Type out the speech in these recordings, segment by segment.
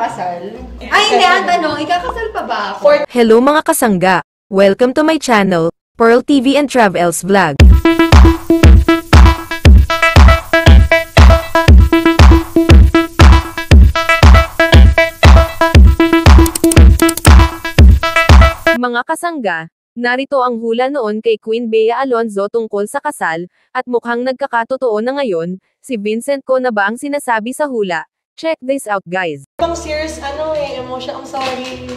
ikakasal? Ay, hindi. Ang tanong, ikakasal pa ba ako? Hello mga kasangga! Welcome to my channel, Pearl TV and Travels Vlog. Mga kasangga, narito ang hula noon kay Queen Bea Alonzo tungkol sa kasal, at mukhang nagkakatotoo na ngayon. Si Vincent ko na ba ang sinasabi sa hula? Check this out guys. Pang serious, emotion, I'm sorry.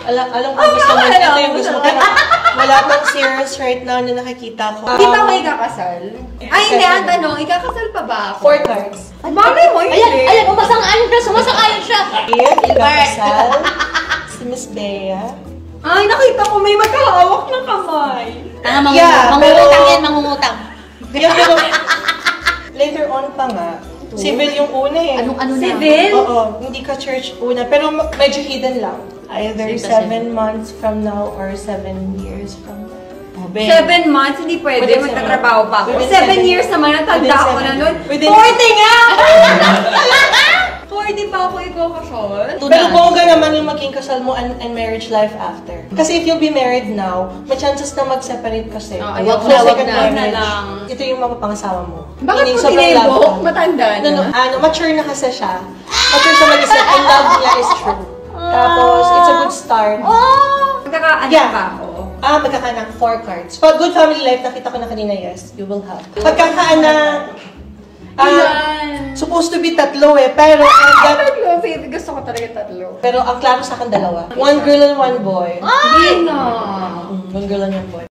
Alam ko gusto mo, ito yung gusto mo. Wala pang serious right now na nakikita ko. Hindi pa ako ikakasal? Ay, hindi. Ang tanong, ikakasal pa ba ako? 4 cards. Malay mo, hindi. Ayan, sumasang-ayon siya. Ikakasal. Si Miss Bea. Ay, nakita ko may magkahawak ng kamay. Mangungutang yan, mangungutang. Yeah, pero later on pa nga. Civil yung una eh. Ano na? Civil? Oo, hindi ka church una. Pero medyo hidden lang. Either 7 months from now or 7 years from now. 7 months, hindi pwede. Within Magtatrabaho pa ako. within 7 years naman, natanda within ako na nun. 40 within- nga! 40 pa ako ikakasal? Pero bongga naman yung maging kasal mo and marriage life after. Kasi if you'll be married now, may chances na mag-separate kasi. Wag na lang. Ito yung mapapangasawa mo. Bakit Meaning, po sobrang tinebo? love ka. Matanda na. Mature na kasi siya. Mature siya mag-isip. And love niya is true. Tapos, it's a good start. Magkakaanak pa ako. Magkakaanak, 4 cards. Pag good family life, nakita ko na kanina, yes, you will have. Pagkakaanak, supposed to be 3 eh, pero Gusto ko talaga 3. pero ang klaro sa akin 2. 1 girl and 1 boy. Ay, no. 1 girl and 1 boy.